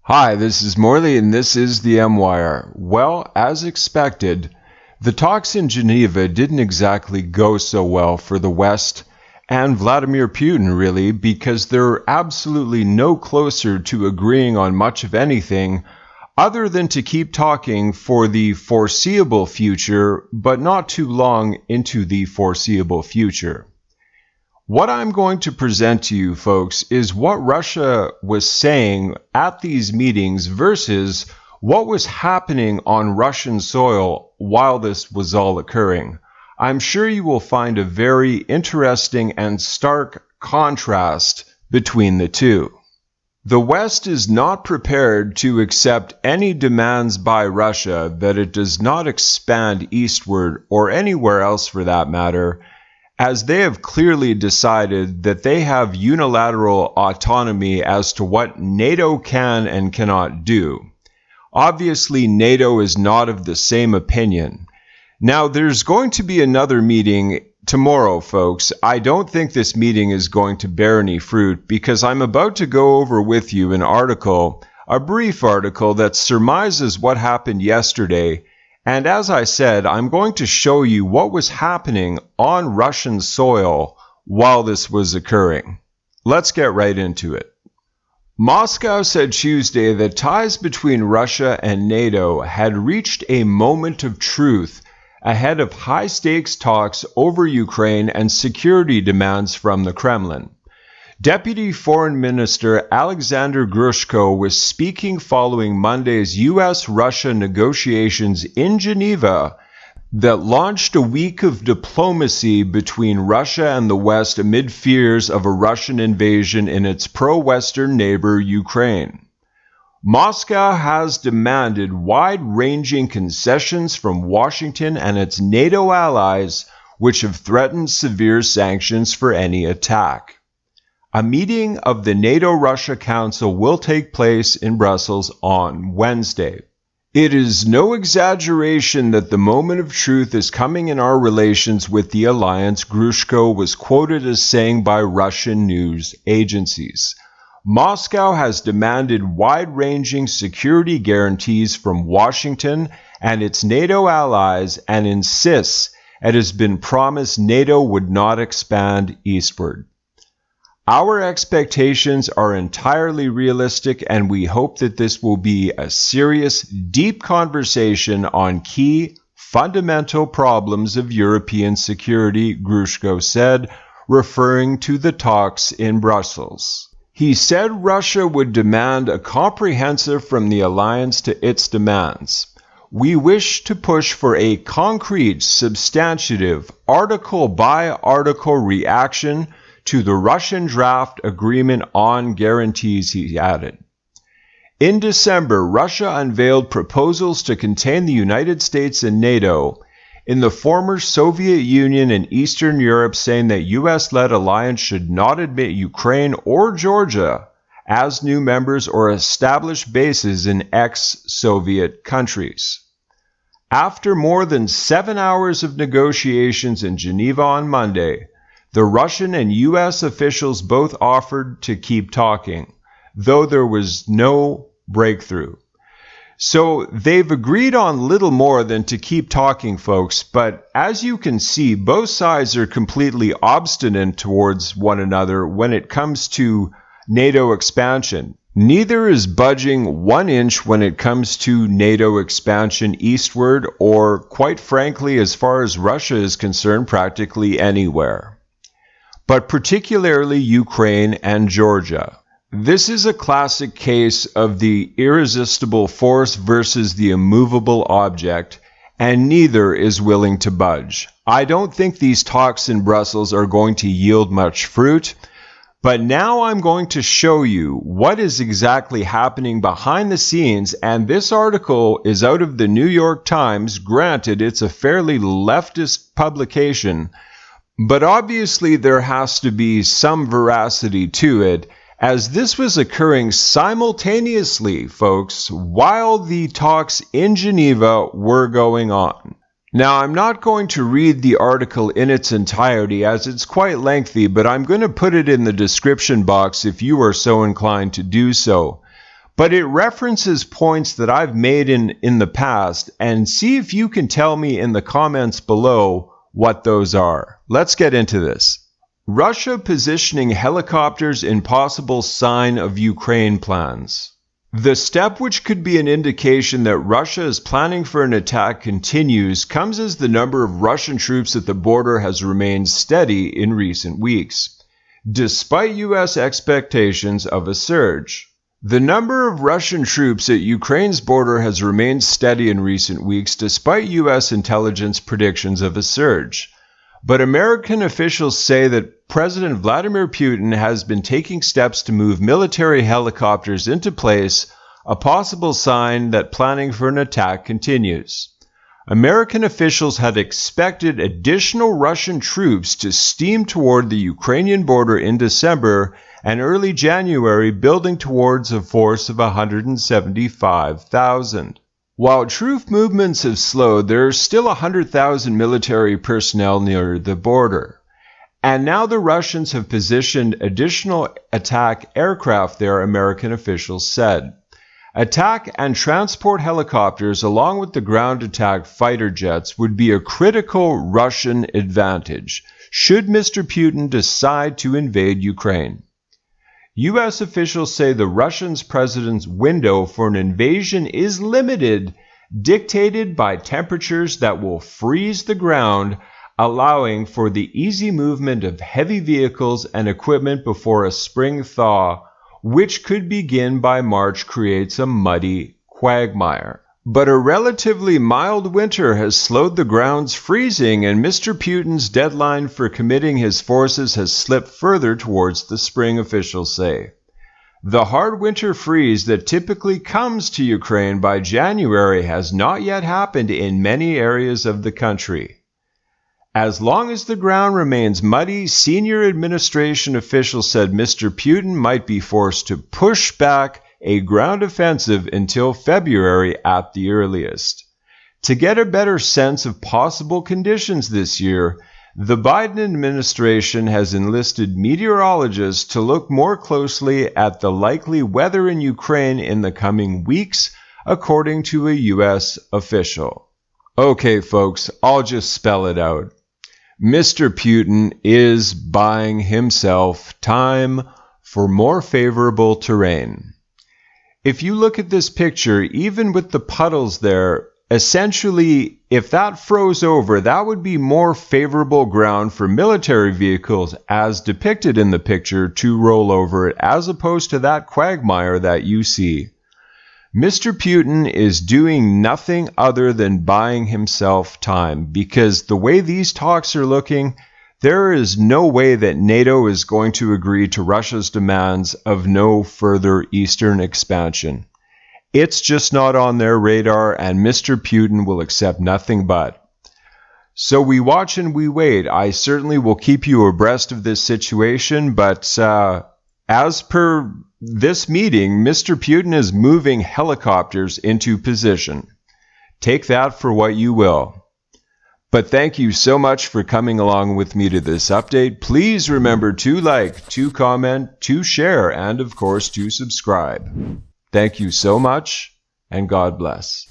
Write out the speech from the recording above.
Hi, this is Morley and this is the M-Wire. Well, as expected, the talks in Geneva didn't exactly go so well for the West and Vladimir Putin, really, because they're absolutely no closer to agreeing on much of anything other than to keep talking for the foreseeable future, but not too long into the foreseeable future. What I'm going to present to you, folks, is what Russia was saying at these meetings versus what was happening on Russian soil while this was all occurring. I'm sure you will find a very interesting and stark contrast between the two. The West is not prepared to accept any demands by Russia that it does not expand eastward or anywhere else for that matter, as they have clearly decided that they have unilateral autonomy as to what NATO can and cannot do. Obviously, NATO is not of the same opinion. Now, there's going to be another meeting tomorrow, folks. I don't think this meeting is going to bear any fruit because I'm about to go over with you an article, a brief article that surmises what happened yesterday. And as I said, I'm going to show you what was happening on Russian soil while this was occurring. Let's get right into it. Moscow said Tuesday that ties between Russia and NATO had reached a moment of truth ahead of high-stakes talks over Ukraine and security demands from the Kremlin. Deputy Foreign Minister Alexander Grushko was speaking following Monday's U.S.-Russia negotiations in Geneva that launched a week of diplomacy between Russia and the West amid fears of a Russian invasion in its pro-Western neighbor Ukraine. Moscow has demanded wide-ranging concessions from Washington and its NATO allies, which have threatened severe sanctions for any attack. A meeting of the NATO-Russia Council will take place in Brussels on Wednesday. It is no exaggeration that the moment of truth is coming in our relations with the alliance, Grushko was quoted as saying by Russian news agencies. Moscow has demanded wide-ranging security guarantees from Washington and its NATO allies and insists it has been promised NATO would not expand eastward. Our expectations are entirely realistic, and we hope that this will be a serious, deep conversation on key, fundamental problems of European security, Grushko said, referring to the talks in Brussels. He said Russia would demand a comprehensive from the alliance to its demands. We wish to push for a concrete, substantive, article-by-article reaction to the Russian draft agreement on guarantees, he added. In December, Russia unveiled proposals to contain the United States and NATO in the former Soviet Union and Eastern Europe, saying that U.S.-led alliance should not admit Ukraine or Georgia as new members or establish bases in ex-Soviet countries. After more than 7 hours of negotiations in Geneva on Monday, the Russian and U.S. officials both offered to keep talking, though there was no breakthrough. So they've agreed on little more than to keep talking, folks, but as you can see, both sides are completely obstinate towards one another when it comes to NATO expansion. Neither is budging 1 inch when it comes to NATO expansion eastward or, quite frankly, as far as Russia is concerned, practically anywhere. But particularly Ukraine and Georgia. This is a classic case of the irresistible force versus the immovable object, and neither is willing to budge. I don't think these talks in Brussels are going to yield much fruit, but now I'm going to show you what is exactly happening behind the scenes, and this article is out of the New York Times. Granted, it's a fairly leftist publication, but obviously there has to be some veracity to it, as this was occurring simultaneously, folks, while the talks in Geneva were going on. Now, I'm not going to read the article in its entirety as it's quite lengthy, but I'm going to put it in the description box if you are so inclined to do so. but it references points that I've made in the past, and see if you can tell me in the comments below what those are. Let's get into this. Russia positioning helicopters in possible sign of Ukraine plans. The step, which could be an indication that Russia is planning for an attack, continues, comes as the number of Russian troops at the border has remained steady in recent weeks, despite U.S. expectations of a surge. The number of Russian troops at Ukraine's border has remained steady in recent weeks, despite U.S. intelligence predictions of a surge. But American officials say that President Vladimir Putin has been taking steps to move military helicopters into place, a possible sign that planning for an attack continues. American officials had expected additional Russian troops to steam toward the Ukrainian border in December and early January, building towards a force of 175,000. While troop movements have slowed, there are still 100,000 military personnel near the border. And now the Russians have positioned additional attack aircraft there, American officials said. Attack and transport helicopters, along with the ground attack fighter jets, would be a critical Russian advantage should Mr. Putin decide to invade Ukraine. U.S. officials say the Russian president's window for an invasion is limited, dictated by temperatures that will freeze the ground, allowing for the easy movement of heavy vehicles and equipment before a spring thaw, which could begin by March, creates a muddy quagmire. But a relatively mild winter has slowed the ground's freezing, and Mr. Putin's deadline for committing his forces has slipped further towards the spring, officials say. The hard winter freeze that typically comes to Ukraine by January has not yet happened in many areas of the country. As long as the ground remains muddy, senior administration officials said Mr. Putin might be forced to push back a ground offensive until February at the earliest. To get a better sense of possible conditions this year, the Biden administration has enlisted meteorologists to look more closely at the likely weather in Ukraine in the coming weeks, according to a U.S. official. Okay, folks, I'll just spell it out. Mr. Putin is buying himself time for more favorable terrain. If you look at this picture, even with the puddles there, essentially, if that froze over, that would be more favorable ground for military vehicles, as depicted in the picture, to roll over it, as opposed to that quagmire that you see. Mr. Putin is doing nothing other than buying himself time, because the way these talks are looking, there is no way that NATO is going to agree to Russia's demands of no further eastern expansion. It's just not on their radar, and Mr. Putin will accept nothing but. So we watch and we wait. I certainly will keep you abreast of this situation, but as per this meeting, Mr. Putin is moving helicopters into position. Take that for what you will. But thank you so much for coming along with me to this update. Please remember to like, to comment, to share, and of course to subscribe. Thank you so much, and God bless.